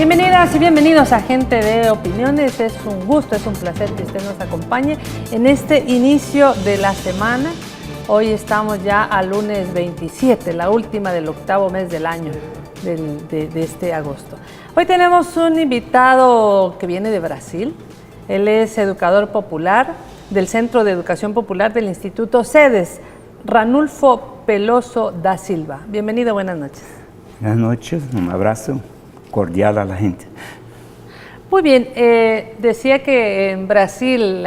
Bienvenidas y bienvenidos a Gente de Opiniones. Es un gusto, es un placer que usted nos acompañe en este inicio de la semana. Hoy estamos ya a lunes 27, la última del octavo mes del año de este agosto. Hoy tenemos un invitado que viene de Brasil. Él es educador popular del Centro de Educación Popular del Instituto CEDES, Ranulfo Peloso da Silva. Bienvenido, buenas noches. Buenas noches, un abrazo cordial a la gente. Muy bien, decía que en Brasil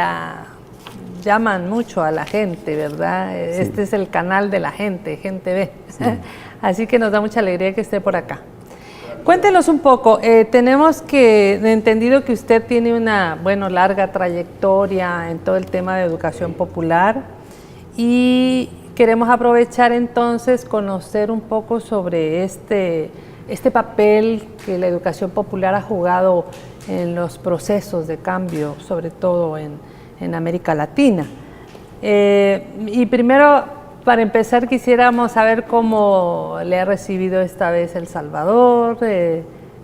llaman mucho a la gente, ¿verdad? Sí. Este es el canal de la gente, Gente B. Sí. Así que nos da mucha alegría que esté por acá. Cuéntenos un poco, tenemos entendido que usted tiene una, larga trayectoria en todo el tema de educación popular y queremos aprovechar entonces conocer un poco sobre este papel que la educación popular ha jugado en los procesos de cambio, sobre todo en América Latina. Y primero, para empezar, quisiéramos saber cómo le ha recibido esta vez El Salvador.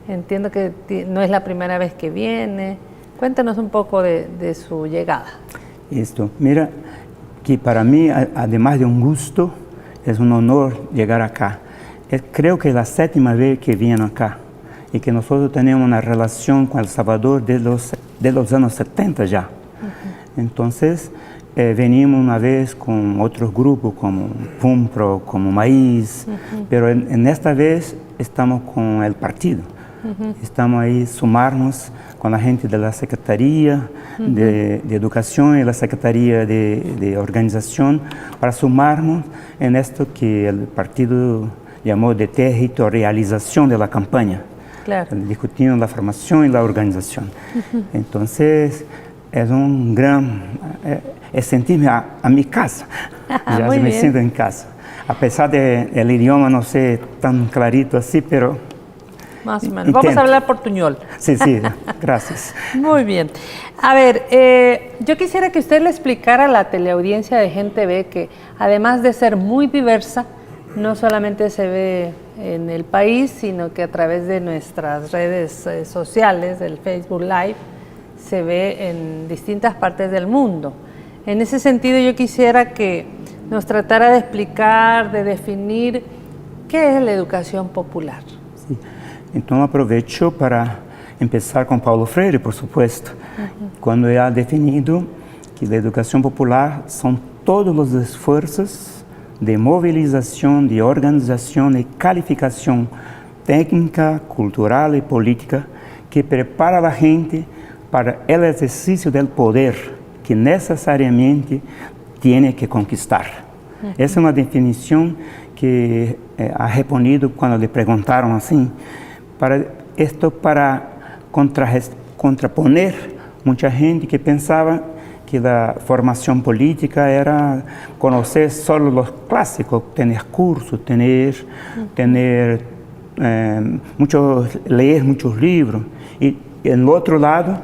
Entiendo que no es la primera vez que viene. Cuéntanos un poco de su llegada. Mira, que para mí, además de un gusto, es un honor llegar acá. Creo que es la 7ª vez que viene acá y que nosotros tenemos una relación con El Salvador de los años 70 ya. Entonces, venimos una vez con otros grupos como PUMPRO, como Maíz, pero en esta vez estamos con el partido. Estamos ahí sumarnos con la gente de la Secretaría de Educación y la Secretaría de Organización para sumarnos en esto que el partido llamó de territorialización de la campaña, claro, discutiendo la formación y la organización. Entonces, es un gran, es sentirme a mi casa, ya me siento en casa, a pesar del idioma no sé tan clarito así, pero más o menos. Vamos a hablar portuñol. Sí, gracias. Muy bien. A ver, yo quisiera que usted le explicara a la teleaudiencia de Gente B que además de ser muy diversa, no solamente se ve en el país, sino que a través de nuestras redes sociales, del Facebook Live, se ve en distintas partes del mundo. En ese sentido, yo quisiera que nos tratara de explicar, de definir qué es la educación popular. Sí. Entonces aprovecho para empezar con Paulo Freire, por supuesto, cuando él ha definido que la educación popular son todos los esfuerzos de movilización, de organización y calificación técnica, cultural y política que prepara a la gente para el ejercicio del poder que necesariamente tiene que conquistar. Esa es una definición que ha respondido cuando le preguntaron así, para contraponer mucha gente que pensaba que la formación política era conocer solo los clásicos, tener cursos, leer muchos libros. Y en el otro lado,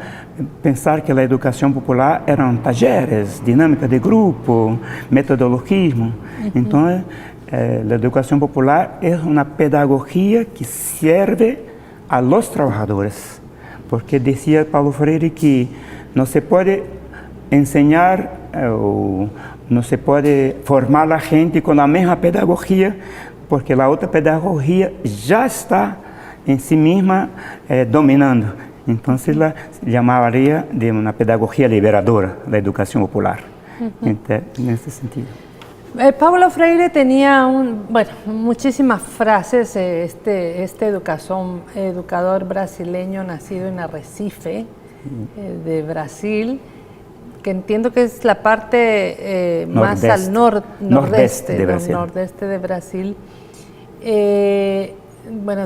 pensar que la educación popular eran talleres, dinámica de grupo, metodologismo. Entonces, la educación popular es una pedagogía que sirve a los trabajadores. Porque decía Paulo Freire que no se puede enseñar o no se puede formar a la gente con la misma pedagogía, porque la otra pedagogía ya está en sí misma dominando. Entonces la llamaría de una pedagogía liberadora, la educación popular, en ese sentido. Paulo Freire tenía muchísimas frases, este educador brasileño nacido en Arrecife, de Brasil, que entiendo que es la parte más al nordeste de Brasil.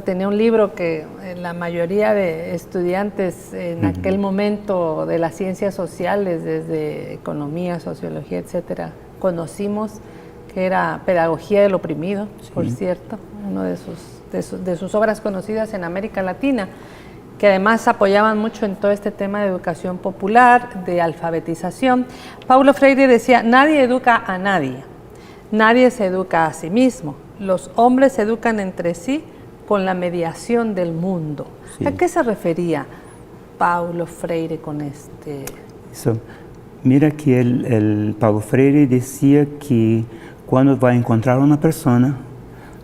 Tenía un libro que la mayoría de estudiantes en aquel momento de las ciencias sociales, desde economía, sociología, etcétera, conocimos, que era Pedagogía del Oprimido, por cierto, una de sus obras conocidas en América Latina, que además apoyaban mucho en todo este tema de educación popular, de alfabetización. Paulo Freire decía: nadie educa a nadie, nadie se educa a sí mismo, los hombres se educan entre sí con la mediación del mundo. Sí. ¿A qué se refería Paulo Freire con este? Eso. Mira que el Paulo Freire decía que cuando va a encontrar una persona,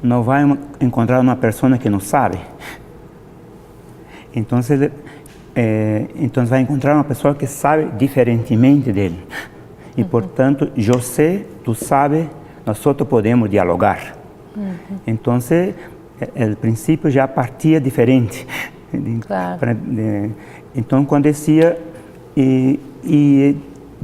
no va a encontrar una persona que no sabe. Entonces va a encontrar una persona que sabe diferentemente de él. Y por tanto, yo sé, tú sabes, nosotros podemos dialogar. Entonces, el principio ya partía diferente. Claro. Entonces, cuando decía,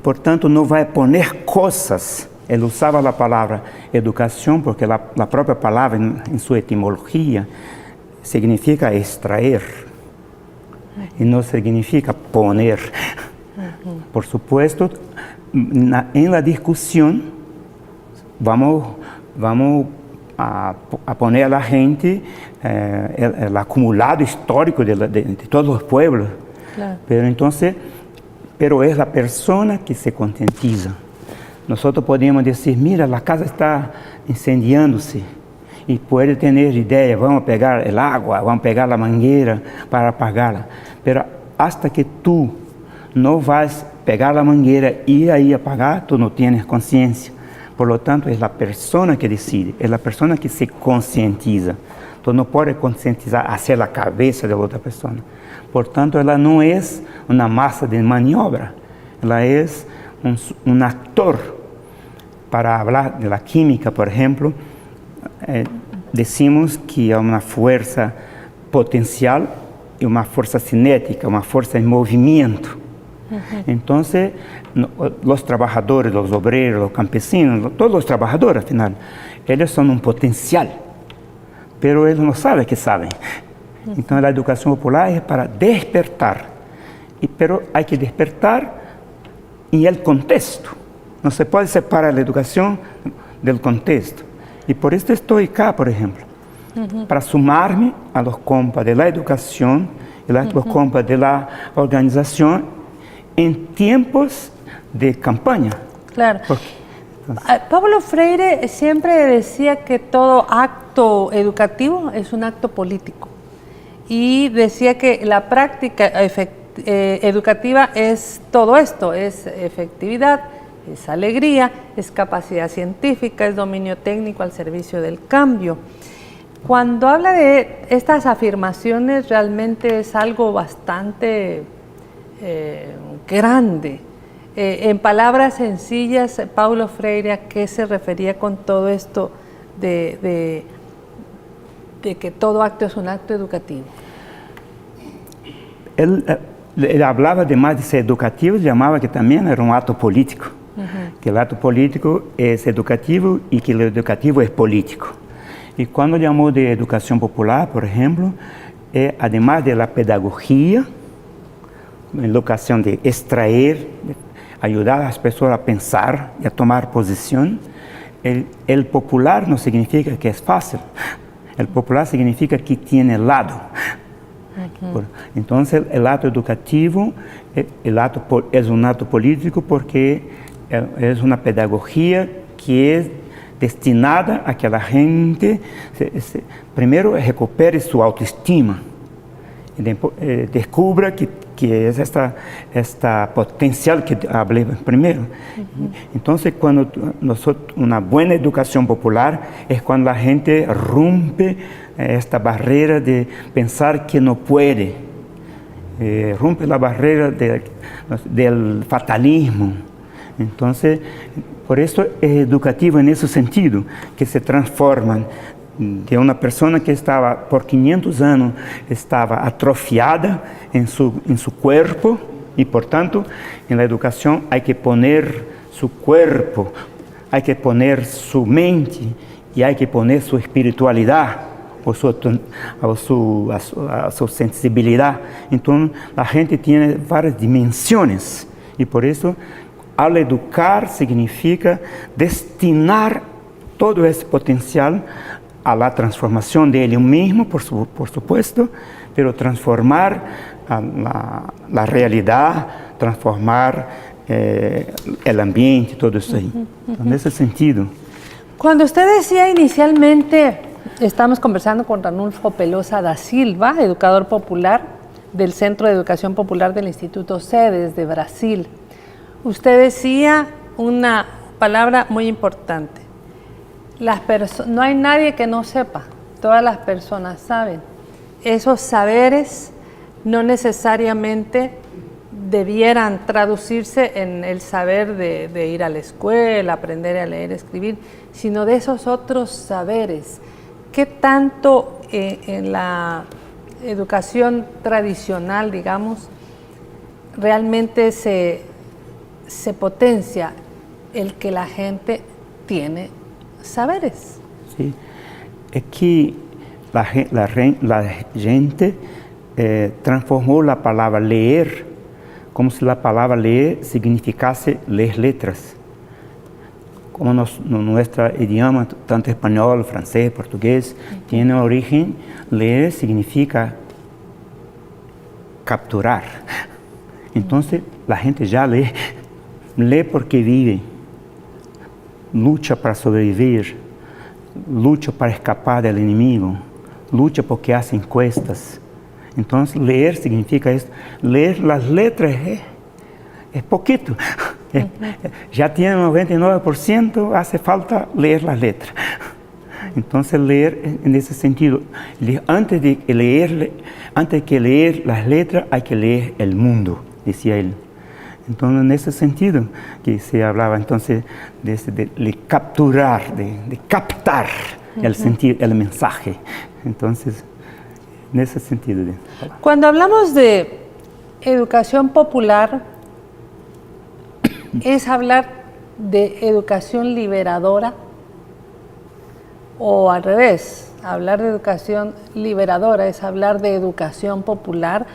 por tanto, no va a poner cosas. Él usaba la palabra educación porque la propia palabra en su etimología significa extraer y no significa poner. Por supuesto, en la discusión vamos a poner a la gente el acumulado histórico de todos los pueblos. Claro. Pero es la persona que se concientiza. Nosotros podemos decir, mira, la casa está incendiándose y puede tener idea, vamos a pegar el agua, vamos a pegar la manguera para apagarla. Pero hasta que tú no vas a pegar la manguera y ahí apagar, tú no tienes conciencia. Por lo tanto, es la persona que decide, es la persona que se concientiza. Tú no puedes concientizar hacia la cabeza de la otra persona. Por tanto, ela no es una masa de maniobra, ela es un actor. Para hablar de la química, por ejemplo, decimos que hay una fuerza potencial y una fuerza cinética, una fuerza en movimiento. Entonces, los trabajadores, los obreros, los campesinos, todos los trabajadores al final, ellos son un potencial, pero ellos no saben que saben. Entonces, la educación popular es para despertar, pero hay que despertar en el contexto. No se puede separar la educación del contexto. Y por esto estoy acá, por ejemplo, para sumarme a los compas de la educación y los compas de la organización en tiempos de campaña. Claro. Pablo Freire siempre decía que todo acto educativo es un acto político. Y decía que la práctica educativa es todo esto, es efectividad, es alegría, es capacidad científica, es dominio técnico al servicio del cambio. Cuando habla de estas afirmaciones, realmente es algo bastante grande. En palabras sencillas, Paulo Freire, ¿a qué se refería con todo esto de que todo acto es un acto educativo? Él hablaba, además de ser educativo, llamaba que también era un acto político. Que el acto político es educativo y que lo educativo es político. Y cuando llamó de educación popular, por ejemplo, además de la pedagogía, la educación de extraer, de ayudar a las personas a pensar y a tomar posición, el popular no significa que es fácil. El popular significa que tiene lado. Entonces, el acto educativo es un acto político porque es una pedagogía que es destinada a que la gente primero recupere su autoestima y descubra que es esta potencial que hablé primero. Entonces, cuando una buena educación popular es cuando la gente rompe esta barrera de pensar que no puede, rompe la barrera del fatalismo. Entonces, por eso es educativo en ese sentido, que se transforman de una persona que estaba por 500 años, estaba atrofiada en su cuerpo, y por tanto, en la educación hay que poner su cuerpo, hay que poner su mente, y hay que poner su espiritualidad, o su sensibilidad. Entonces, la gente tiene varias dimensiones, y por eso, al educar significa destinar todo ese potencial a la transformación de él mismo, por supuesto, pero transformar la realidad, transformar el ambiente, todo eso ahí. En ese sentido. Cuando usted decía inicialmente Estamos conversando con Ranulfo Pelosa da Silva, educador popular del Centro de Educación Popular del Instituto CEDES de Brasil. Usted decía una palabra muy importante. No hay nadie que no sepa, todas las personas saben. Esos saberes no necesariamente debieran traducirse en el saber de ir a la escuela, aprender a leer, escribir, sino de esos otros saberes. ¿Qué tanto en la educación tradicional, digamos, realmente se potencia el que la gente tiene saberes? Sí, es que la gente transformó la palabra leer como si la palabra leer significase leer letras. Como nuestro idioma, tanto español, francés, portugués, tiene origen, leer significa capturar. Entonces la gente ya lee porque vive, lucha para sobrevivir, lucha para escapar del enemigo, lucha porque hace encuestas. Entonces leer significa esto. Leer las letras es poquito. Ya tiene 99%, hace falta leer las letras. Entonces leer en ese sentido, antes de leer las letras hay que leer el mundo, decía él. Entonces en ese sentido que se hablaba entonces de capturar, de captar el sentido, el mensaje. Entonces en ese sentido. Cuando hablamos de educación popular, ¿es hablar de educación liberadora? O al revés, hablar de educación liberadora es hablar de educación popular.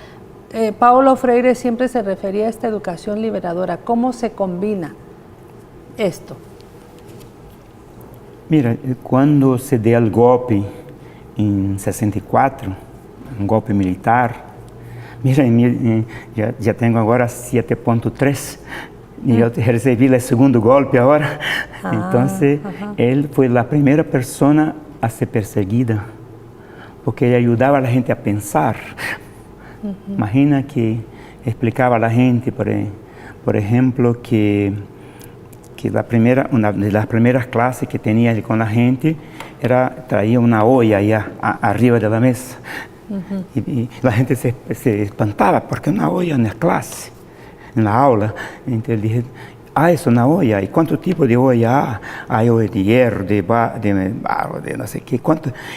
Paulo Freire siempre se refería a esta educación liberadora. ¿Cómo se combina esto? Mira, cuando se dio el golpe en 64, un golpe militar, mira, ya tengo ahora 7.3 y yo recibí el segundo golpe ahora. Entonces, él fue la primera persona a ser perseguida, porque él ayudaba a la gente a pensar. Imagina que explicaba a la gente, por ejemplo, que una de las primeras clases que tenía con la gente traía una olla allá arriba de la mesa. Y la gente se espantaba, porque una olla en la clase, en la aula. Entonces dije, es una olla. ¿Y cuánto tipo de olla hay? Hay olla de hierro, de barro, de no sé qué.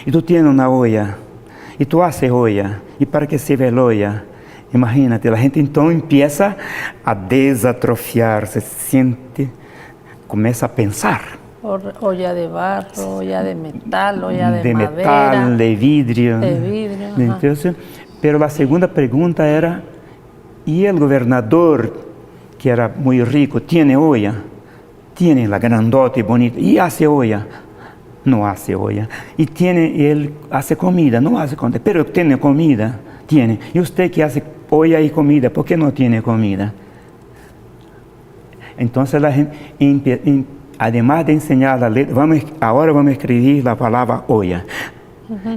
Y tú tienes una olla, y tú haces olla. ¿Y para qué sirve la olla? Imagínate, la gente entonces empieza a desatrofiar, se siente, comienza a pensar. Olla de barro, olla de metal, olla de madera. De metal, de vidrio. De vidrio. Entonces, pero la segunda pregunta era, ¿y el gobernador, que era muy rico, tiene olla? Tiene la grandota y bonita. ¿Y hace olla? No hace olla. ¿Y él hace comida? No hace comida. Pero tiene comida. Tiene. ¿Y usted que hace olla y comida, por qué no tiene comida? Entonces la gente además de enseñar la letra, ahora vamos a escribir la palabra olla.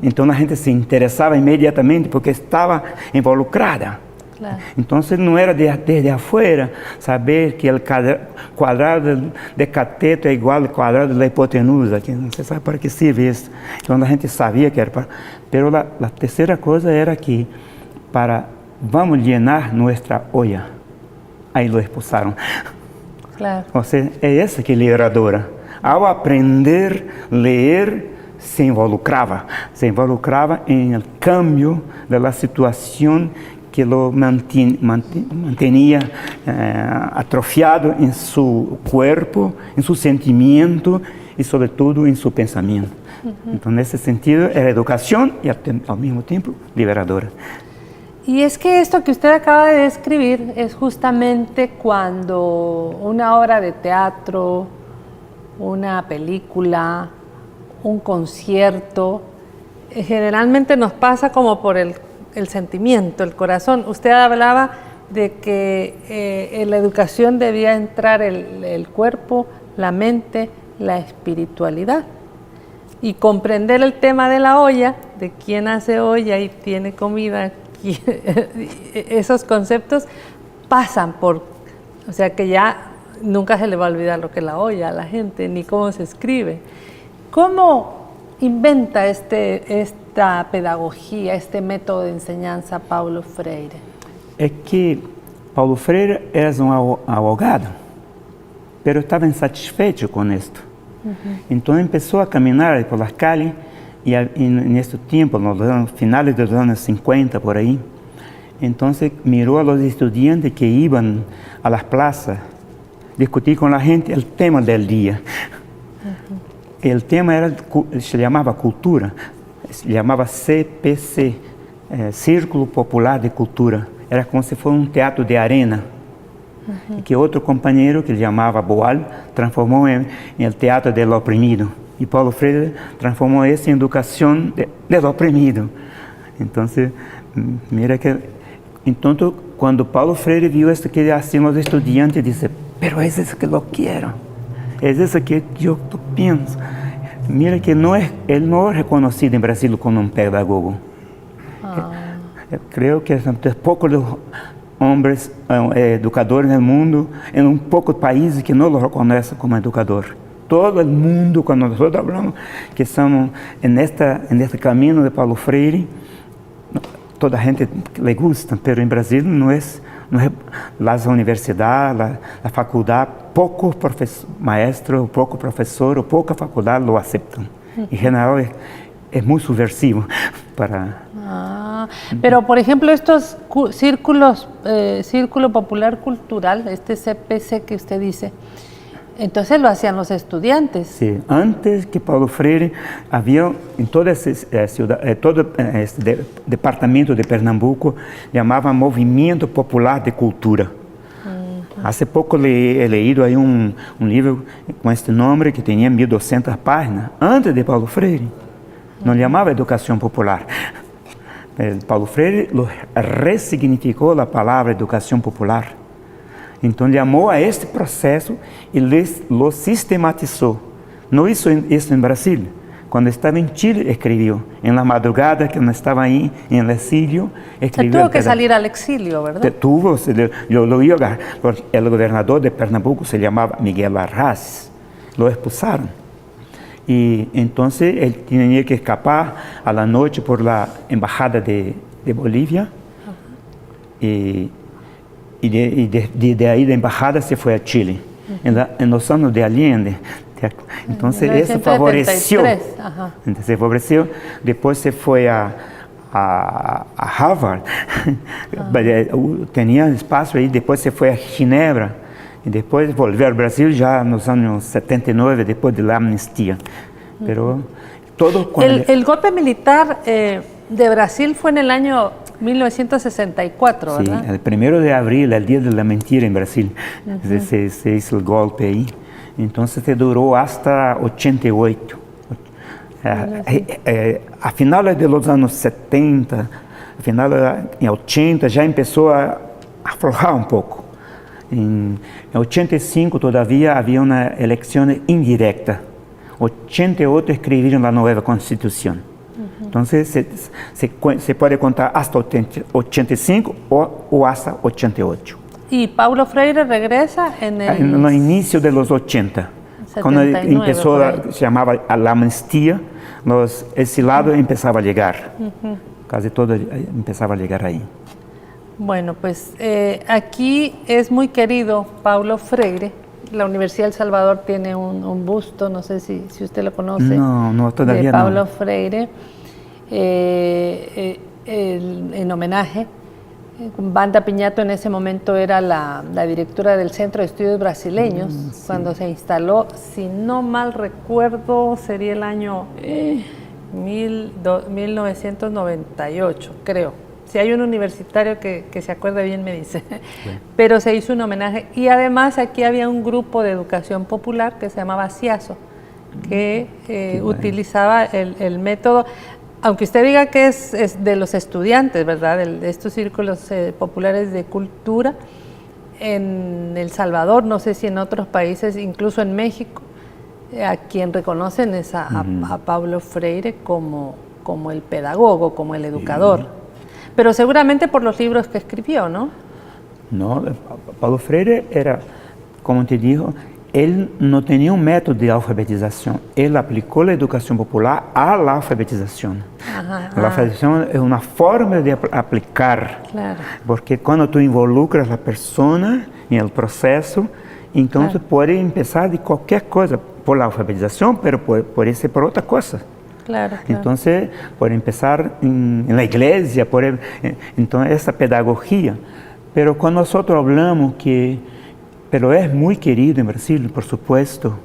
Entonces la gente se interesaba inmediatamente porque estaba involucrada. Claro. Entonces no era desde afuera saber que el cuadrado de cateto es igual al cuadrado de la hipotenusa, que no se sabe para qué sirve eso. Entonces la gente sabía que era para... Pero la tercera cosa era que vamos a llenar nuestra olla. Ahí lo expulsaron. Claro. O sea, es esa que es liberadora. Al aprender a leer, se involucraba en el cambio de la situación que lo mantenía atrofiado en su cuerpo, en su sentimiento y sobre todo en su pensamiento. Entonces, en ese sentido, era educación y al mismo tiempo liberadora. Y es que esto que usted acaba de describir es justamente cuando una obra de teatro, una película, un concierto, generalmente nos pasa como por el sentimiento, el corazón. Usted hablaba de que en la educación debía entrar el cuerpo, la mente, la espiritualidad. y comprender el tema de la olla, de quién hace olla y tiene comida, esos conceptos pasan por, o sea que ya nunca se le va a olvidar lo que es la olla a la gente, ni cómo se escribe. ¿Cómo inventa esta pedagogía, este método de enseñanza Paulo Freire? É que Paulo Freire era um abogado, pero estava insatisfeito com isto. Então começou a caminhar por las calles e nesse tempo, nos finales dos anos 50 por aí, então mirou a los estudiantes que iam a las plazas discutir com a gente o tema del dia. O tema se chamava cultura, se chamava CPC, Círculo Popular de Cultura. Era como se fosse um teatro de arena. E que outro companheiro, que ele chamava Boal, transformou em teatro del oprimido. E Paulo Freire transformou isso em educação del oprimido. Então, mira que... Então, quando Paulo Freire viu isso que assim os estudantes, disse, pero é isso que eu quero. É isso que eu penso. Mira que ele não é reconhecido em Brasil como um pedagogo. Eu creio que são poucos homens educadores no mundo, em poucos países que não o reconhecem como educador. Todo o mundo, quando nós falamos que estamos neste caminho de Paulo Freire, toda a gente le gusta, mas em Brasil não é as universidades, a faculdade, poucos maestros, poucos professores, pouca faculdade lo aceitam. Em geral, é muito subversivo para... Pero por ejemplo estos círculos, Círculo Popular Cultural, este CPC que usted dice, entonces lo hacían los estudiantes. Sí, antes que Paulo Freire había en todo este departamento de Pernambuco, llamaba Movimiento Popular de Cultura. Hace poco he leído aí um livro com este nome que tinha 1.200 páginas, antes de Paulo Freire. Não chamava Educação Popular. Paulo Freire ressignificou a palavra educação popular. Então, chamou a este processo e lo sistematizou. Não hizo isso em Brasil. Quando estava em Chile, escreveu. Em la madrugada, que não estava aí, em el exilio, escreveu. Tuvo que salir al exilio, ¿verdad? Tuvo, yo lo oí, el gobernador de Pernambuco se llamaba Miguel Arras. Lo expulsaron. Y entonces él tenía que escapar a la noche por la embajada de Bolivia. Y de ahí de embajada se fue a Chile, en los años de Allende. Entonces eso favoreció. Entonces se favoreció. Después se fue a Harvard. Tenía espacio ahí. Después se fue a Ginebra. E depois voltou ao Brasil já nos anos 79, depois da amnistia. Pero todo el golpe militar de Brasil fue en el año 1964, ¿verdad? Sí, el 1 de abril, el día de la mentira en Brasil, se hizo el golpe ahí. Entonces se duró hasta 88. A finales de los años 70, a finales de 80, já começou a aflojar um pouco. Em 85 todavia havia uma eleição indireta. 88 escreveram a nova Constituição. Então se pode contar hasta 85 ou hasta 88. E Paulo Freire regresa no início dos 80. 79, quando começou se chamava a amnistia, os exilados começavam a chegar. Quase todos começavam a chegar aí. Bueno, pues aquí es muy querido Paulo Freire. La Universidad del Salvador tiene un busto, no sé si usted lo conoce, no, todavía de Paulo Freire, en homenaje. Banda Piñato en ese momento era la directora del Centro de Estudios Brasileños, sí. Cuando se instaló, si no mal recuerdo, sería el año 1998, creo. Si hay un universitario que se acuerda bien, me dice. Sí. Pero se hizo un homenaje. Y además aquí había un grupo de educación popular que se llamaba CIASO, que utilizaba el método, aunque usted diga que es de los estudiantes, ¿verdad? De estos círculos populares de cultura, en El Salvador, no sé si en otros países, incluso en México, a quien reconocen es a Paulo Freire como el pedagogo, como el educador. Sí. Pero seguramente por los libros que escribió, ¿no? No, Paulo Freire era, como te digo, él no tenía un método de alfabetización. Él aplicó la educación popular a la alfabetización. Ajá, la alfabetización es una forma de aplicar. Claro. Porque cuando tú involucras a la persona en el proceso, entonces puede empezar de cualquier cosa, por la alfabetización, pero puede ser por otra cosa. Claro, claro. Entonces, puede empezar en la iglesia, entonces esa pedagogía. Pero cuando nosotros hablamos pero es muy querido en Brasil, por supuesto,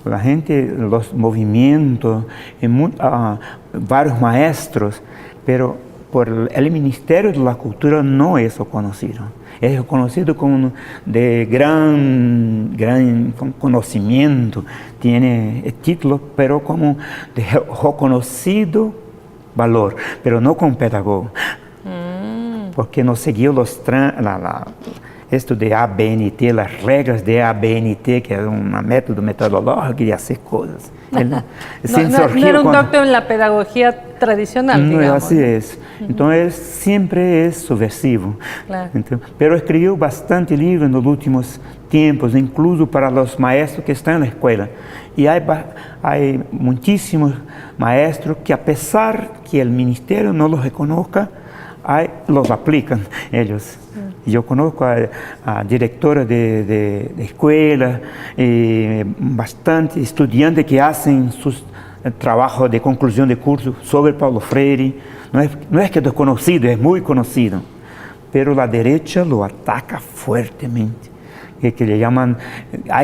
la gente, los movimientos, varios maestros, pero por el Ministerio de la Cultura no es conocido. Es reconocido como de gran conocimiento, tiene títulos, pero como de reconocido valor, pero no como pedagogo. Porque no siguió esto de ABNT, las reglas de ABNT, que es un método metodológico de hacer cosas. No era un doctor en la pedagogía tradicional, no, digamos. Así es. Entonces, siempre es subversivo. Claro. Pero escribió bastante libros en los últimos tiempos, incluso para los maestros que están en la escuela. Y hay muchísimos maestros que, a pesar que el ministerio no los reconozca, los aplican ellos. Yo conozco a directora de escuela, bastante estudiantes que hacen sus trabajos de conclusión de curso sobre Paulo Freire. No es que es desconocido, es muy conocido, pero la derecha lo ataca fuertemente. Que le llaman...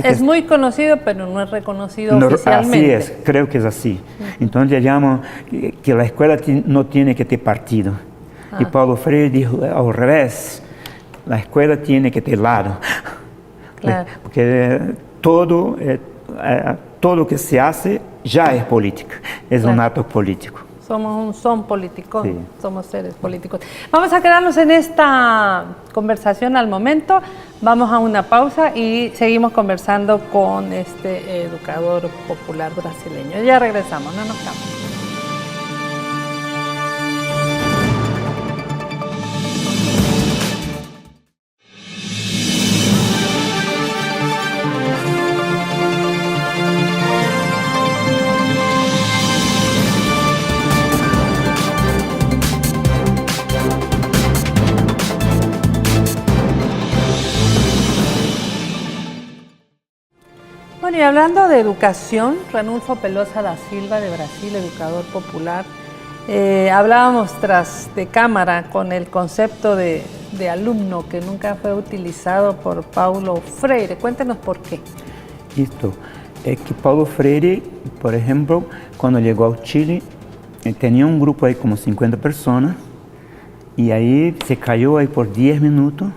Es muy conocido, pero no es reconocido oficialmente. Así es, creo que es así. Entonces le llaman que la escuela no tiene que tener partido. Y Paulo Freire dijo al revés, la escuela tiene que tener lado. Claro. Porque todo que se hace ya es política, es un acto político. Son políticos, sí. Somos seres políticos. Vamos a quedarnos en esta conversación al momento, vamos a una pausa y seguimos conversando con este educador popular brasileño. Ya regresamos, no nos vamos. Bueno, y hablando de educación, Ranulfo Pelosa da Silva de Brasil, educador popular, hablábamos tras de cámara con el concepto de alumno que nunca fue utilizado por Paulo Freire. Cuéntenos por qué. Esto es que Paulo Freire, por ejemplo, cuando llegó a Chile, tenía un grupo ahí como 50 personas y ahí se cayó ahí por 10 minutos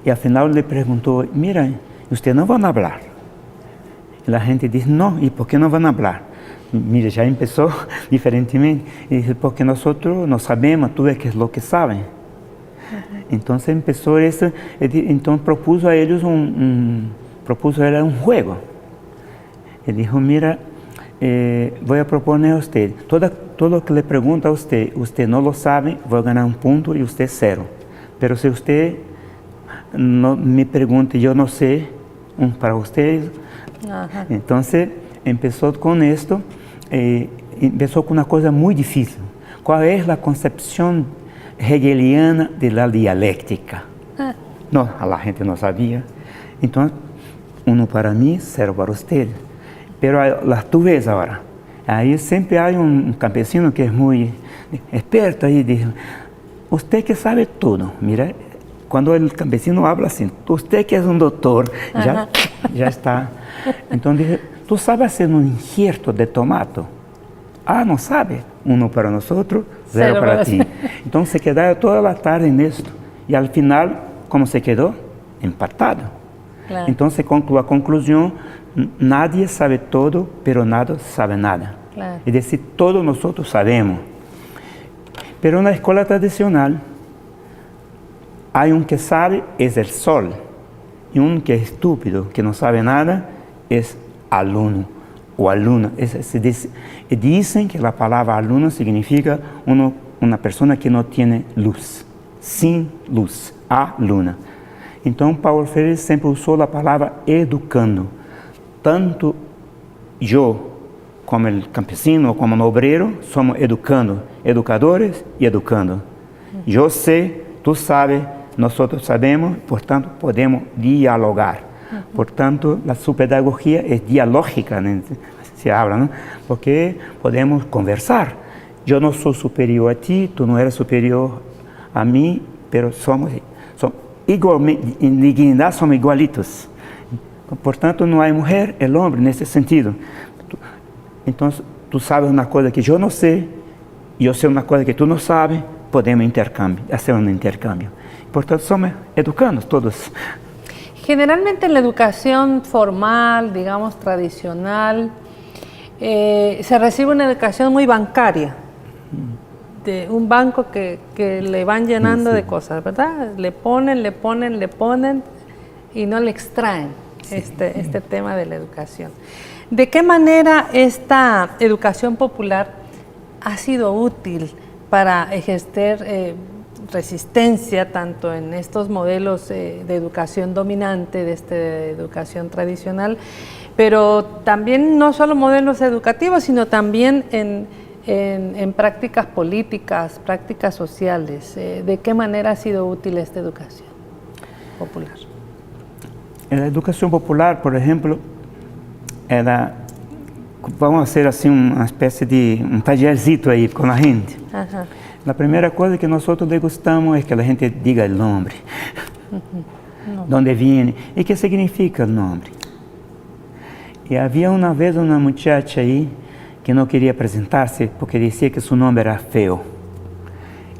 y al final le preguntó, mira, ustedes no van a hablar. La gente dice, no, ¿y por qué no van a hablar? Mire, ya empezó diferentemente. Y dice, porque nosotros no sabemos, tú ves que es lo que saben. Entonces empezó eso, entonces propuso a ellos un juego. Él dijo, mira, voy a proponer a usted, todo lo que le pregunta a usted no lo sabe, voy a ganar un punto y usted 0. Pero si usted no me pregunta, yo no sé, para ustedes. Ajá. Entonces empezó con esto, empezó con una cosa muy difícil. ¿Cuál es la concepción hegeliana de la dialéctica? No, la gente no sabía. Entonces, 1 para mí, 0 para usted. Pero tú ves ahora, ahí siempre hay un campesino que es muy experto y dice, usted que sabe todo, mira, cuando el campesino habla así, usted que es un doctor, ya está. Entonces dice, ¿tú sabes hacer un injerto de tomate? Ah, no sabe. 1 para nosotros, 0 para ti. Entonces se quedaron toda la tarde en esto. Y al final, ¿cómo se quedó? Empatado. Claro. Entonces la conclusión, nadie sabe todo, pero nada sabe nada. Claro. Es decir, todos nosotros sabemos. Pero en la escuela tradicional, hay un que sabe, es el sol. Y un que es estúpido, que no sabe nada, es alumno. o aluna. Dicen que la palabra aluna significa una persona que no tiene luz, sin luz, aluna. Entonces Paulo Freire siempre usó la palabra educando. Tanto yo como el campesino, como el obrero, somos educando, educadores y educando. Yo sé, tú sabes, nosotros sabemos, por tanto podemos dialogar. Por tanto, su pedagogía es dialógica, ¿no? Se habla, ¿no? Porque podemos conversar. Yo no soy superior a ti, tú no eres superior a mí, pero somos igualmente, en dignidad somos igualitos. Por tanto, no hay mujer, el hombre, en ese sentido. Entonces, tú sabes una cosa que yo no sé, yo sé una cosa que tú no sabes, podemos hacer un intercambio. Por tanto, somos educandos todos. Generalmente en la educación formal, digamos tradicional, se recibe una educación muy bancaria, de un banco que le van llenando de cosas, ¿verdad? Le ponen y no le extraen este tema de la educación. ¿De qué manera esta educación popular ha sido útil para ejercer resistencia tanto en estos modelos de educación dominante, de esta educación tradicional, pero también no solo modelos educativos, sino también en prácticas políticas, prácticas sociales? ¿De qué manera ha sido útil esta educación popular? En la educación popular, por ejemplo, vamos a hacer así una especie de un tallercito ahí con la gente. Ajá. La primera cosa que nosotros le gustamos es que la gente diga el nombre, dónde viene y qué significa el nombre. Y había una vez una muchacha ahí que no quería presentarse porque decía que su nombre era feo.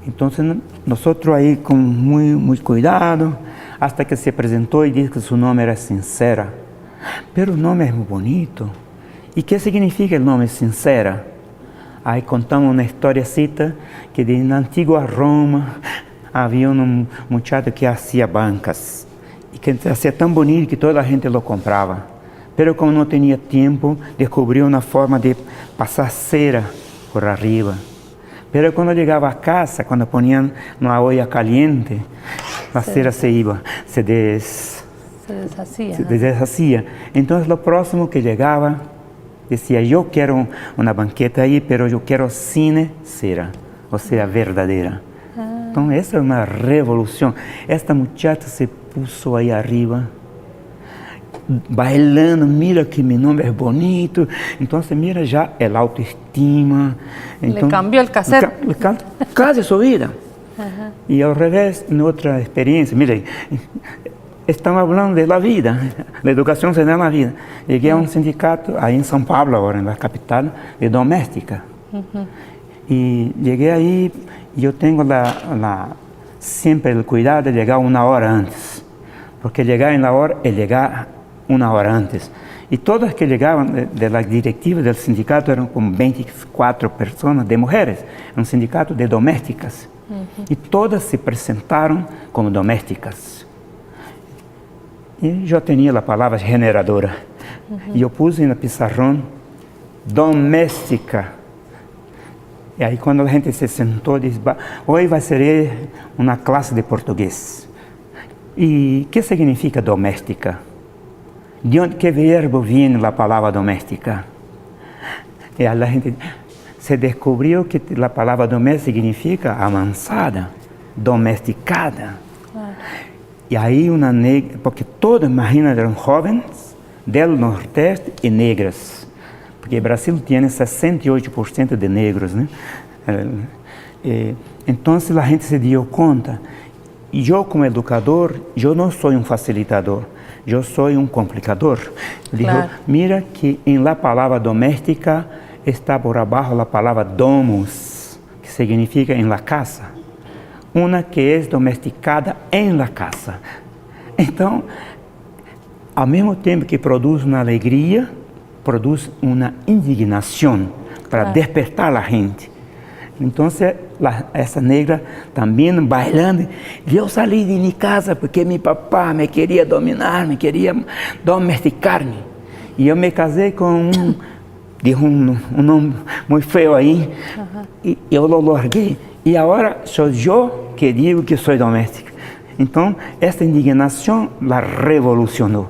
Entonces nosotros ahí con muy cuidado, hasta que se presentó y dijo que su nombre era Sincera. Pero el nombre es muy bonito. ¿Y qué significa el nombre Sincera? Ahí contamos una historiacita que en la antigua Roma había un muchacho que hacía bancas y que hacía tan bonito que toda la gente lo compraba. Pero como no tenía tiempo, descubrió una forma de pasar cera por arriba. Pero cuando llegaba a casa, cuando ponían una olla caliente, la cera se deshacía. Entonces lo próximo que llegaba, decía, yo quiero una banqueta ahí, pero yo quiero sin cera, o sea, verdadera. Entonces, esa es una revolución. Esta muchacha se puso ahí arriba, bailando, mira que mi nombre es bonito. Entonces, mira ya el autoestima. Entonces, le cambió el cassette. Casi su vida. Y al revés, en otra experiencia, mire, estamos hablando de la vida, la educación se da en la vida. Llegué a un sindicato, ahí en São Paulo, ahora en la capital, de doméstica. Y llegué ahí, y yo tengo siempre el cuidado de llegar una hora antes. Porque llegar en la hora es llegar una hora antes. Y todas que llegaban de la directiva del sindicato eran como 24 personas de mujeres, un sindicato de domésticas. Y todas se presentaron como domésticas. Y yo tenía la palabra generadora. Y yo puse en el pizarrón, doméstica. Y ahí cuando la gente se sentó, dice, hoy va a ser una clase de portugués. ¿Y qué significa doméstica? ¿De qué verbo viene la palabra doméstica? Y a la gente se descubrió que la palabra doméstica significa amansada, domesticada. Y ahí una negra, porque todos, imagina, eran jóvenes del Nordeste y negras. Porque Brasil tiene 68% de negros, ¿no? Entonces la gente se dio cuenta. Y yo como educador, yo no soy un facilitador, yo soy un complicador. Dijo, mira que en la palabra doméstica está por abajo la palabra domus, que significa en la casa. Una que es domesticada en la casa. Entonces, al mismo tiempo que produce una alegría, produce una indignación para despertar a la gente. Entonces, essa negra también bailando. Yo salí de mi casa porque mi papá me quería dominar, me quería domesticar-me. Y yo me casé con dijo un nombre muy feo ahí, y yo lo largué. Y ahora soy yo que digo que soy doméstica. Entonces, esta indignación la revolucionó.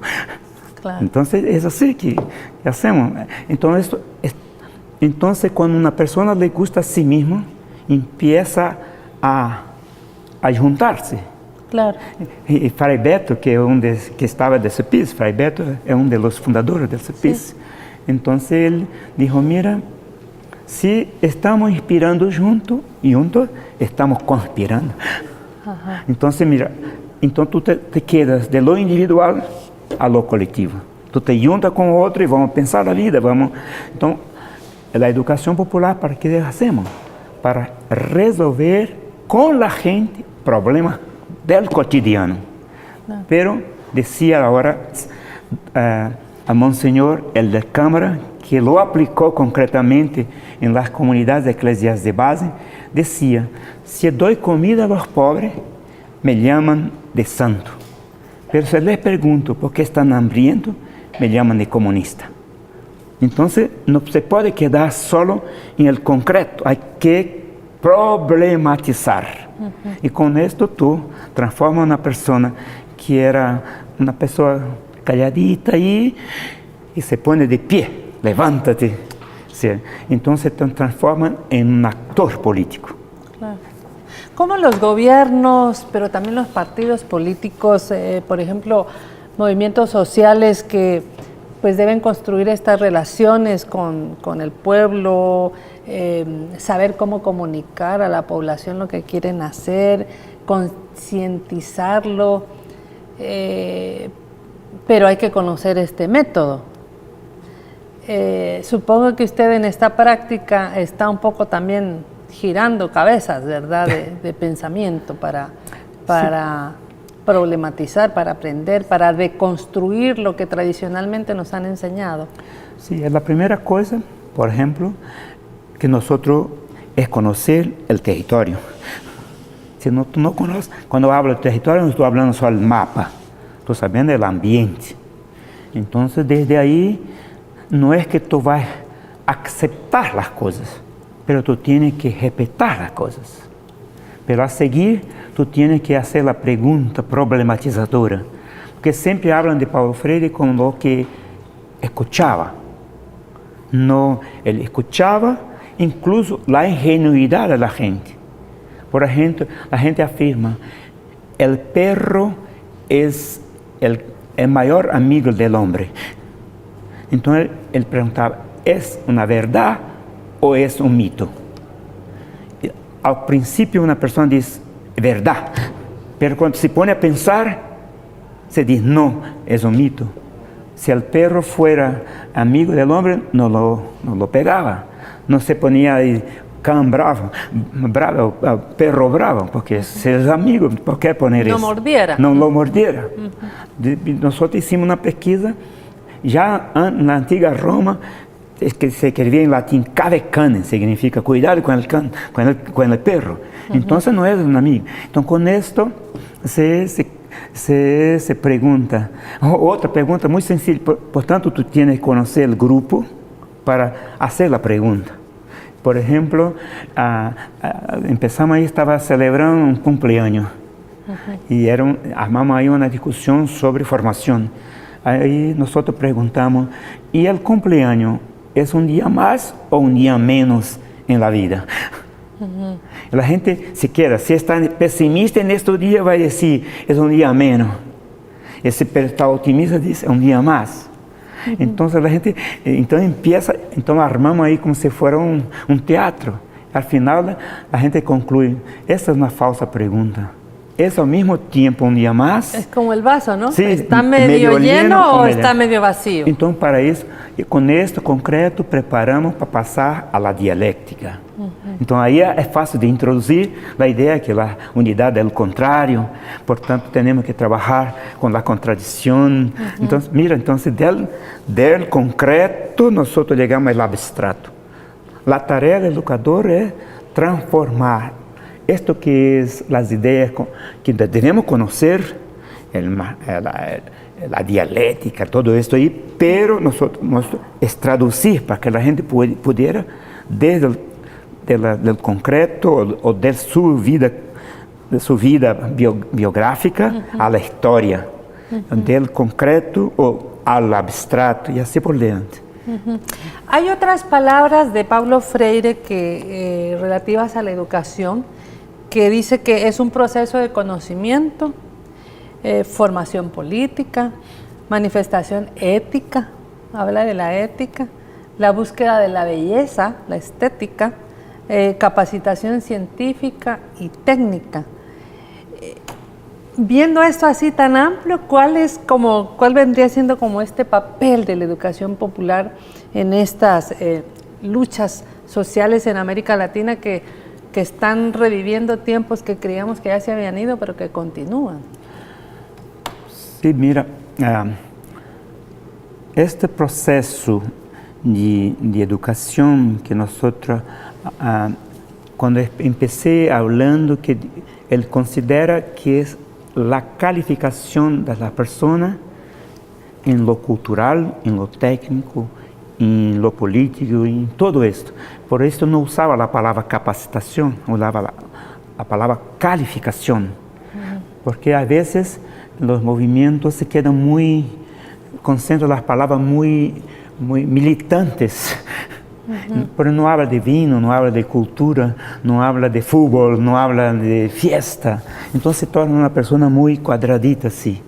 Claro. Entonces, es así que hacemos. Entonces, cuando una persona le gusta a sí misma, empieza a juntarse. Claro. Y Fray Beto, que estaba de CEPIS, Fray Beto es uno de los fundadores del CEPIS. Sí. Entonces él dijo, mira, si estamos inspirando juntos estamos conspirando. Ajá. Entonces, mira, entonces tú te quedas de lo individual a lo colectivo. Tú te juntas con otro y vamos a pensar la vida. Entonces, la educación popular, ¿para qué hacemos? Para resolver con la gente problemas del cotidiano. No. Pero decía ahora a Monseñor, el de Cámara, que lo aplicó concretamente en las comunidades eclesiásticas de base, decía, si doy comida a los pobres, me llaman de santo. Pero si les pregunto por qué están hambrientos, me llaman de comunista. Entonces, no se puede quedar solo en el concreto, hay que problematizar. Y con esto tú transformas una persona que era una persona calladita y se pone de pie, levántate. ¿Sí? Entonces te transforman en un actor político. Claro. ¿Cómo los gobiernos, pero también los partidos políticos, por ejemplo, movimientos sociales que pues deben construir estas relaciones con el pueblo, saber cómo comunicar a la población lo que quieren hacer, concientizarlo, pero hay que conocer este método. Supongo que usted en esta práctica está un poco también girando cabezas, ¿verdad?, de pensamiento para problematizar, para aprender, para deconstruir lo que tradicionalmente nos han enseñado. Sí, es la primera cosa, por ejemplo, que nosotros es conocer el territorio. Si no, tú no conoces, cuando hablo de territorio no estoy hablando solo del mapa, estoy sabiendo del ambiente. Entonces, desde ahí, no es que tú vas a aceptar las cosas, pero tú tienes que respetar las cosas. Pero a seguir, tú tienes que hacer la pregunta problematizadora. Porque siempre hablan de Paulo Freire como lo que escuchaba. No, él escuchaba incluso la ingenuidad de la gente. Por ejemplo, la gente afirma, el perro es el mayor amigo del hombre. Entonces él preguntaba, ¿es una verdad o es un mito? Al principio una persona dice, verdad, pero cuando se pone a pensar, se dice, no, es un mito. Si el perro fuera amigo del hombre, no lo pegaba, no se ponía ahí can bravo, perro bravo, porque si es amigo, ¿por qué poner eso? No mordiera. No lo mordiera. Nosotros hicimos una pesquisa, ya en la antigua Roma, es que se escribía en latín, cave canem, significa cuidado con el perro. Entonces no es un amigo. Entonces con esto se pregunta, otra pregunta muy sencilla, por tanto tú tienes que conocer el grupo para hacer la pregunta. Por ejemplo, empezamos ahí, estaba celebrando un cumpleaños y armamos ahí una discusión sobre formación. Ahí nosotros preguntamos, ¿y el cumpleaños es un día más o un día menos en la vida? La gente, si está pesimista en este día, va a decir, es un día menos. Y si está optimista, dice, es un día más. Entonces la gente, entonces armamos ahí como si fuera un teatro. Al final la gente concluye, esa es una falsa pregunta. ¿Es al mismo tiempo un día más? Es como el vaso, ¿no? Sí, ¿Está medio lleno o está medio vacío? Entonces, para eso, con esto concreto, preparamos para pasar a la dialéctica. Entonces, ahí es fácil de introducir la idea que la unidad es lo contrario, por tanto, tenemos que trabajar con la contradicción. Entonces, mira, del concreto, nosotros llegamos al abstracto. La tarea del educador es transformar esto que es las ideas que debemos conocer, la dialéctica, todo esto ahí, pero nosotros es traducir para que la gente pudiera, desde del concreto o de su vida biográfica a la historia, del concreto o al abstracto y así por diante. Hay otras palabras de Paulo Freire que, relativas a la educación, que dice que es un proceso de conocimiento, formación política, manifestación ética, habla de la ética, la búsqueda de la belleza, la estética, capacitación científica y técnica. Viendo esto así tan amplio, ¿cuál vendría siendo como este papel de la educación popular en estas luchas sociales en América Latina que están reviviendo tiempos que creíamos que ya se habían ido, pero que continúan? Sí, mira, este proceso de educación que nosotros, cuando empecé hablando que él considera que es la calificación de la persona en lo cultural, en lo técnico, en lo político, en todo esto. Por esto no usaba la palabra capacitación, usaba la palabra calificación, porque a veces los movimientos se quedan concentran las palabras muy militantes, pero no habla de vino, no habla de cultura, no habla de fútbol, no habla de fiesta. Entonces se torna una persona muy cuadradita así.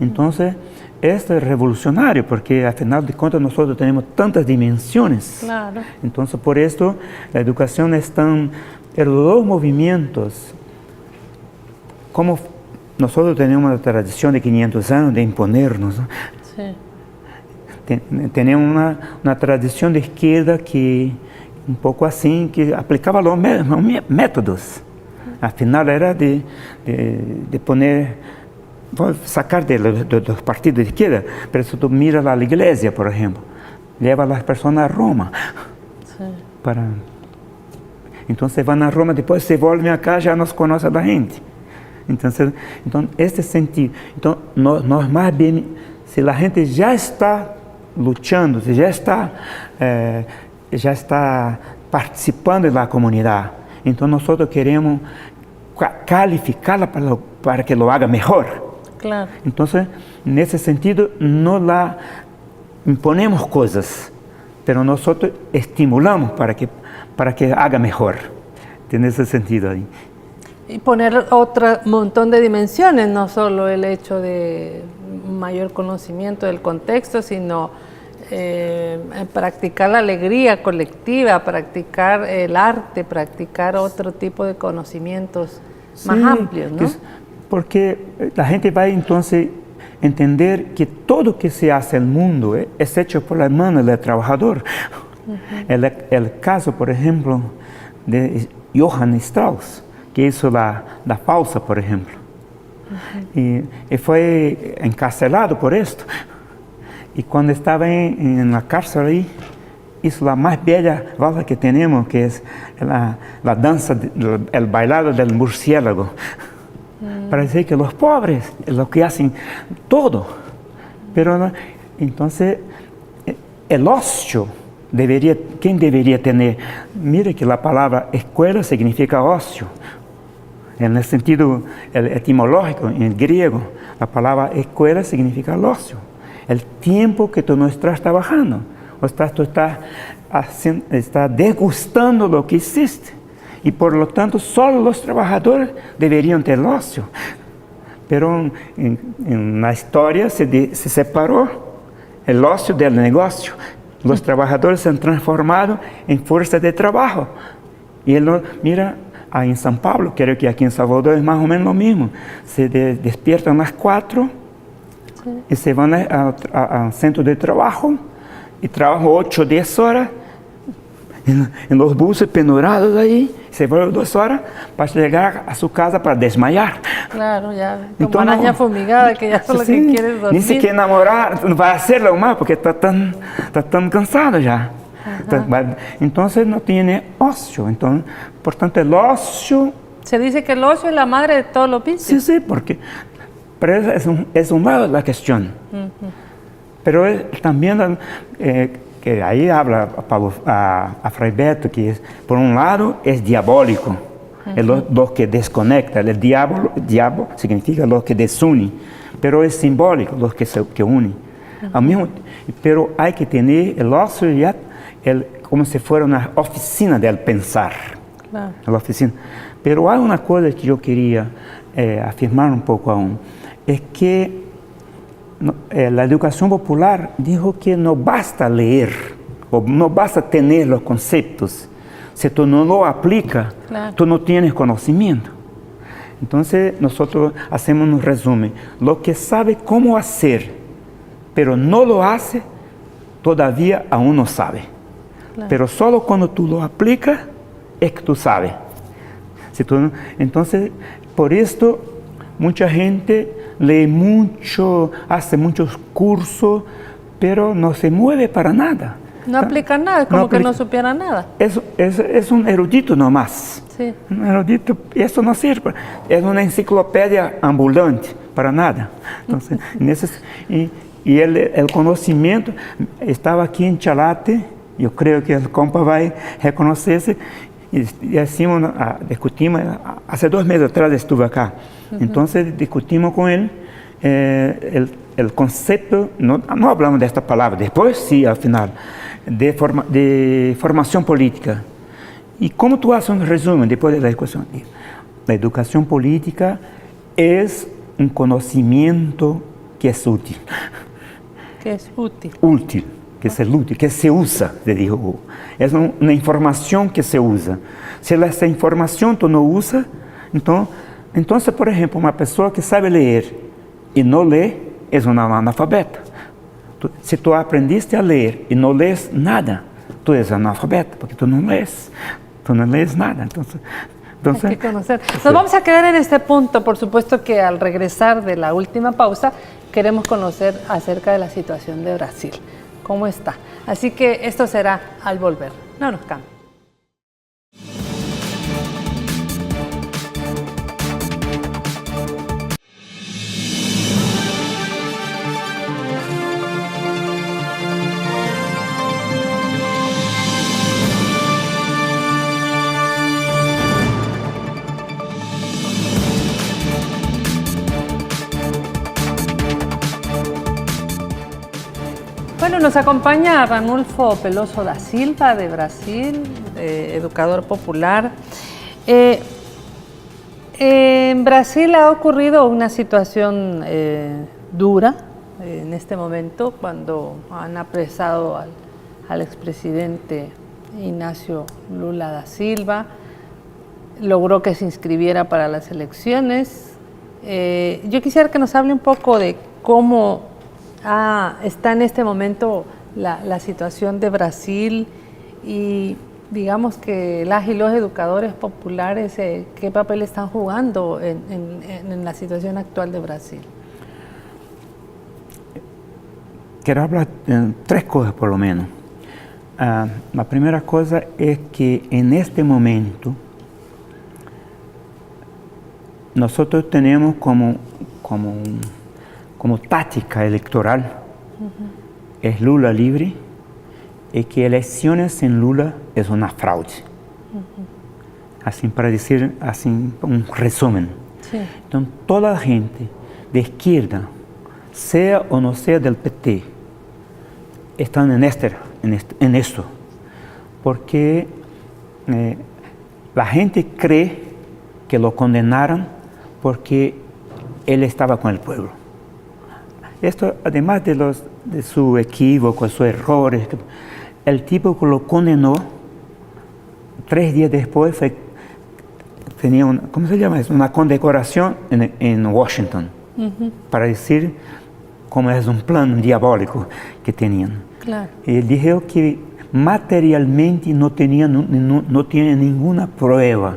Entonces, esto es revolucionario porque al final de cuentas nosotros tenemos tantas dimensiones. Claro. Entonces, por esto la educación es tan... Pero los movimientos, como nosotros tenemos una tradición de 500 años de imponernos, ¿no? Sí. Tenemos una tradición de izquierda que un poco así, que aplicaba los métodos. Al final era de poner, sacar de los partidos de izquierda, pero si tú miras la iglesia, por ejemplo, lleva a las personas a Roma. Sí. Entonces van a Roma, después se vuelven acá, ya nos conoce la gente. Entonces este sentido. Entonces, nós más bien, si la gente ya está luchando, si ya está participando de la comunidad, entonces nosotros queremos calificarla para que lo haga mejor. Claro. Entonces, en ese sentido, no la imponemos cosas, pero nosotros estimulamos para que haga mejor. En ese sentido ahí. Y poner otro montón de dimensiones, no solo el hecho de mayor conocimiento del contexto, sino practicar la alegría colectiva, practicar el arte, practicar otro tipo de conocimientos más amplios, ¿no? Porque la gente va entonces a entender que todo que se hace en el mundo es hecho por la mano del trabajador. El caso, por ejemplo, de Johann Strauss, que hizo la pausa, por ejemplo, y fue encarcelado por esto. Y cuando estaba en la cárcel ahí, hizo la más bella valsa que tenemos, que es la danza, el bailado del murciélago. Para decir que los pobres es lo que hacen todo. Pero entonces, el ocio ¿quién debería tener? Mire que la palabra escuela significa ocio. En el sentido etimológico, en el griego, la palabra escuela significa el ocio. El tiempo que tú no estás trabajando, tú estás degustando lo que hiciste. Y por lo tanto, solo los trabajadores deberían tener ocio. Pero en la historia se separó el ocio del negocio. Los trabajadores se han transformado en fuerza de trabajo. Y mira, en San Pablo, creo que aquí en Salvador es más o menos lo mismo. Se despiertan a las 4 y se van al centro de trabajo y trabajan 8 o 10 horas en los buses penurados ahí. Se vuelven 2 horas para llegar a su casa para desmayar. Claro, ya, como araña fumigada, que ya solo que quiere dormir. Ni siquiera enamorar, no va a hacerlo más porque está tan cansado ya. Entonces no tiene ocio. Entonces, por tanto, el ocio... Se dice que el ocio es la madre de todos los vicios. Sí, porque Pero es un lado de la cuestión. Pero también que ahí habla a Frei Beto, que por un lado es diabólico, es lo que desconecta, el diablo significa lo que desune, pero es simbólico, lo que une. Pero hay que tener el ocio ya como si fuera una oficina del pensar. Claro. La oficina. Pero hay una cosa que yo quería afirmar un poco aún, es que la educación popular dijo que no basta leer, o no basta tener los conceptos. Si tú no lo aplicas, claro, tú no tienes conocimiento. Entonces nosotros hacemos un resumen. Lo que sabe cómo hacer, pero no lo hace, todavía aún no sabe. Claro. Pero solo cuando tú lo aplicas, es que tú sabes. Entonces, por esto, mucha gente lee mucho, hace muchos cursos, pero no se mueve para nada. No aplica nada, es como que no supiera nada. Es un erudito nomás. Sí. Un erudito, eso no sirve. Es una enciclopedia ambulante, para nada. Entonces, y el conocimiento estaba aquí en Chalate, yo creo que el compa va a reconocerse, y discutimos, hace 2 meses atrás estuve acá. Entonces discutimos con él el concepto, no hablamos de esta palabra, después sí, al final, de formación política. ¿Y cómo tú haces un resumen después de la discusión? La educación política es un conocimiento que es útil. Que es útil. Útil, que es el útil, que se usa, le dijo Hugo. Es una información que se usa. Si essa información tú no usas, entonces, por ejemplo, una persona que sabe leer y no lee es una analfabeta. Si tú aprendiste a leer y no lees nada, tú eres analfabeta, porque tú no lees nada. Entonces hay que conocer. Nos vamos a quedar en este punto, por supuesto que al regresar de la última pausa, queremos conocer acerca de la situación de Brasil, cómo está. Así que esto será al volver. No nos cambien. Bueno, nos acompaña Ranulfo Peloso da Silva de Brasil, educador popular. En Brasil ha ocurrido una situación dura en este momento cuando han apresado al expresidente Ignacio Lula da Silva. Logró que se inscribiera para las elecciones. Yo quisiera que nos hable un poco de cómo está en este momento la situación de Brasil y digamos que las y los educadores populares, ¿qué papel están jugando en la situación actual de Brasil? Quiero hablar de 3 cosas por lo menos. La primera cosa es que en este momento nosotros tenemos como táctica electoral, es Lula libre, y que elecciones sin Lula es una fraude. Así para decir, así un resumen. Sí. Entonces, toda la gente de izquierda, sea o no sea del PT, están en esto. Porque la gente cree que lo condenaron porque él estaba con el pueblo. Esto, además de su equívoco, sus errores, el tipo que lo condenó, 3 días después tenía ¿cómo se llama eso? Una condecoración en Washington, para decir cómo es un plan diabólico que tenían. Claro. Y él dijo que materialmente no tiene ninguna prueba,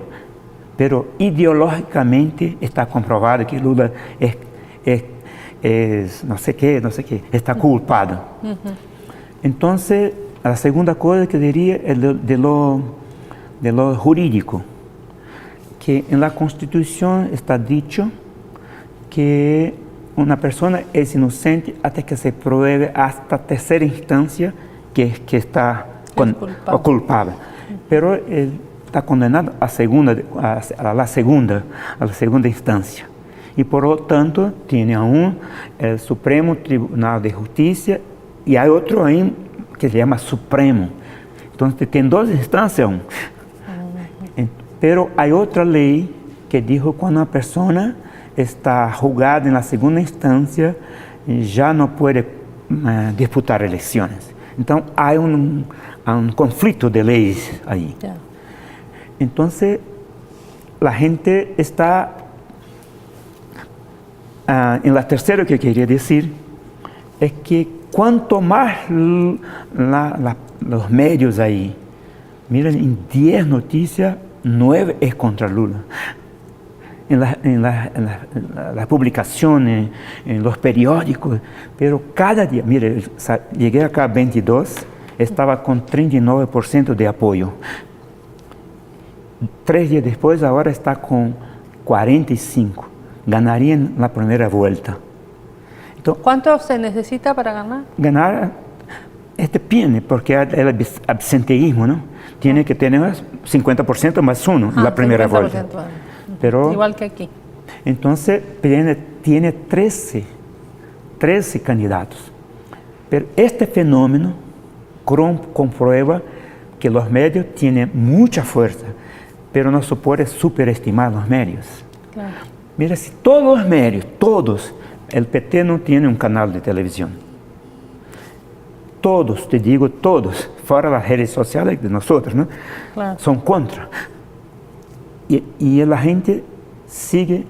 pero ideológicamente está comprobado que Lula es no sé qué, está culpado. Entonces, la segunda cosa que diría es de lo jurídico, que en la Constitución está dicho que una persona es inocente hasta que se pruebe hasta tercera instancia que está culpable. Pero él está condenado a la segunda instancia. Y por lo tanto tiene aún el Supremo Tribunal de Justicia y hay otro ahí que se llama Supremo. Entonces tiene dos instancias aún. Pero hay otra ley que dijo cuando una persona está juzgada en la segunda instancia ya no puede disputar elecciones. Entonces hay un conflicto de leyes ahí. Yeah. Entonces la gente está... en la tercera que quería decir es que cuanto más los medios ahí, miren, en 10 noticias, 9 es contra Lula. En las publicaciones, en los periódicos, pero cada día, mire, llegué acá a 22, estaba con 39% de apoyo. 3 días después, ahora está con 45%. Ganaría en la primera vuelta. Entonces, ¿cuánto se necesita para ganar? Ganar, tiene, porque el absenteísmo, ¿no? Tiene que tener 50% más 1 en la primera vuelta. Pero, igual que aquí. Entonces, tiene 13 candidatos. Pero este fenómeno comprueba que los medios tienen mucha fuerza, pero no se puede superestimar los medios. Claro. Mira, si todos los medios, todos, el PT no tiene un canal de televisión. Todos, te digo todos, fuera las redes sociales de nosotros, ¿no? Claro. Son contra. Y la gente sigue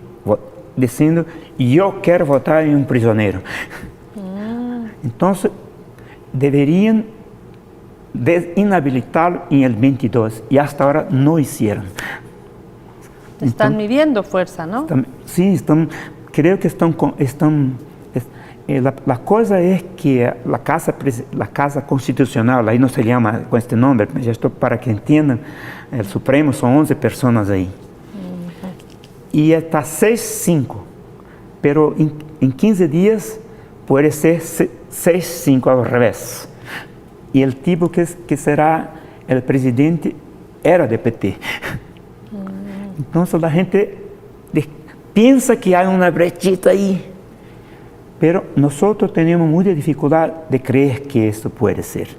diciendo, yo quiero votar en un prisionero. Entonces, deberían inhabilitarlo en el 22 y hasta ahora no hicieron. Están midiendo fuerza, ¿no? Sí, creo que la cosa es que la casa constitucional, ahí no se llama con este nombre, ya esto para que entiendan, el Supremo son 11 personas ahí. Y está 6-5, pero en 15 días puede ser 6-5 al revés. Y el tipo que será el presidente era de PT. Entonces la gente piensa que hay una brechita ahí, pero nosotros tenemos mucha dificultad de creer que esto puede ser,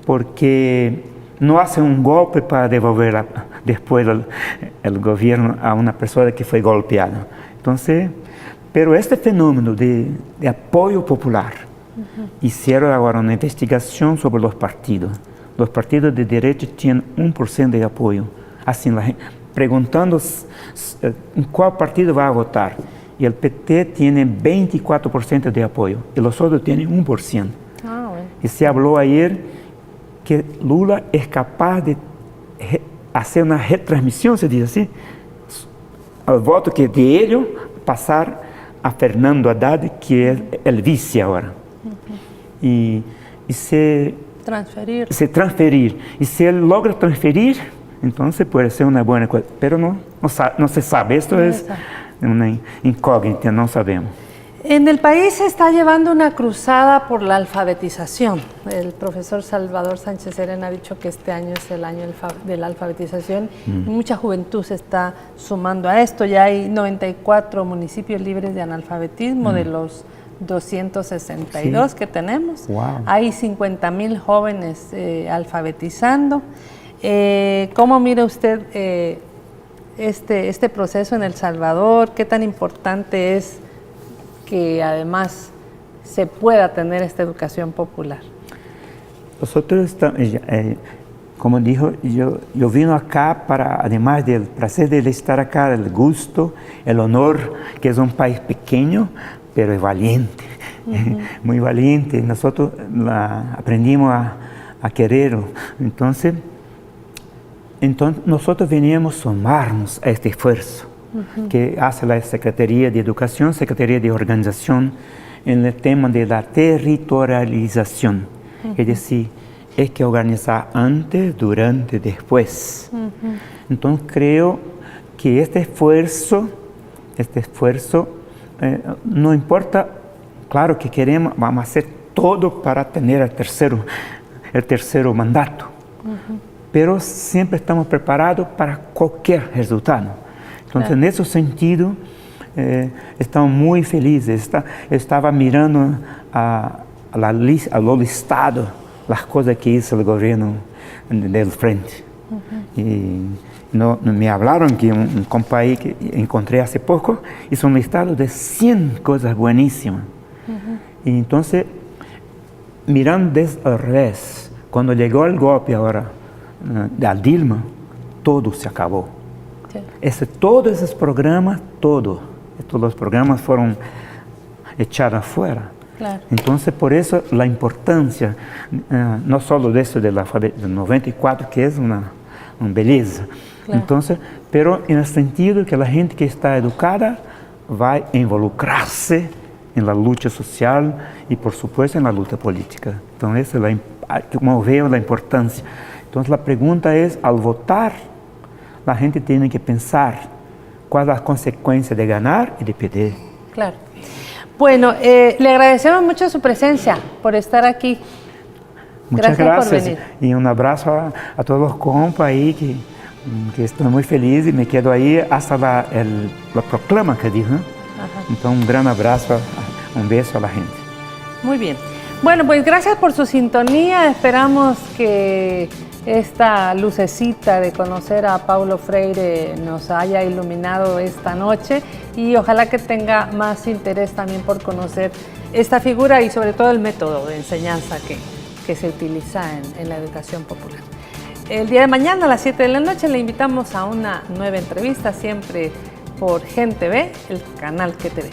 porque no hacen un golpe para devolver después el gobierno a una persona que fue golpeada. Entonces, pero este fenómeno de apoyo popular, hicieron ahora una investigación sobre los partidos. Los partidos de derecha tienen 1% de apoyo. Así la gente, preguntando en cuál partido va a votar. Y el PT tiene 24% de apoyo y los otros tienen 1%. Y se habló ayer que Lula es capaz de hacer una retransmisión, se dice así, al voto que de ellos pasar a Fernando Haddad, que es el vice ahora. Y se transferir. Y si él logra transferir, entonces puede ser una buena cosa. Pero no se sabe. Esto es una incógnita, no sabemos. En el país se está llevando una cruzada por la alfabetización. El profesor Salvador Sánchez Serén ha dicho que este año es el año de la alfabetización y mucha juventud se está sumando a esto. Ya hay 94 municipios libres de analfabetismo de los 262 que tenemos. Wow. Hay 50,000 jóvenes alfabetizando. ¿Cómo mira usted este proceso en El Salvador? ¿Qué tan importante es que además se pueda tener esta educación popular? Nosotros, como dijo, yo vino acá para, además del placer de estar acá, el gusto, el honor, que es un país pequeño, pero es valiente, muy valiente. Nosotros aprendimos a quererlo. Entonces, nosotros veníamos a sumarnos a este esfuerzo que hace la Secretaría de Educación, Secretaría de Organización, en el tema de la territorialización. Es decir, hay que organizar antes, durante, después. Entonces creo que este esfuerzo no importa, claro que queremos, vamos a hacer todo para tener el tercero mandato, pero siempre estamos preparados para cualquier resultado. Entonces, en ese sentido, estamos muy felices. Estaba mirando a lo listado, las cosas que hizo el gobierno del frente. Y me hablaron que un compañero que encontré hace poco hizo un listado de 100 cosas buenísimas. Y entonces, mirando desde al revés, cuando llegó el golpe ahora de Dilma, todo se acabó. Sí. Todos esos programas, todos los programas fueron echados afuera. Claro. Entonces, por eso la importancia, no solo de eso del 94, que es una belleza, claro. Entonces, pero en el sentido que la gente que está educada va a involucrarse en la lucha social y, por supuesto, en la lucha política. Entonces, como veo la importancia. Entonces, la pregunta es, al votar, la gente tiene que pensar cuál es la consecuencia de ganar y de perder. Claro. Bueno, le agradecemos mucho su presencia, por estar aquí. Muchas gracias por venir. Y un abrazo a todos los compas ahí que estoy muy feliz y me quedo ahí hasta la proclama que dijo. Entonces, un gran abrazo, un beso a la gente. Muy bien. Bueno, pues gracias por su sintonía. Esperamos que esta lucecita de conocer a Paulo Freire nos haya iluminado esta noche y ojalá que tenga más interés también por conocer esta figura y sobre todo el método de enseñanza que se utiliza en la educación popular. El día de mañana a las 7 de la noche le invitamos a una nueva entrevista, siempre por Gen TV, el canal que te ve.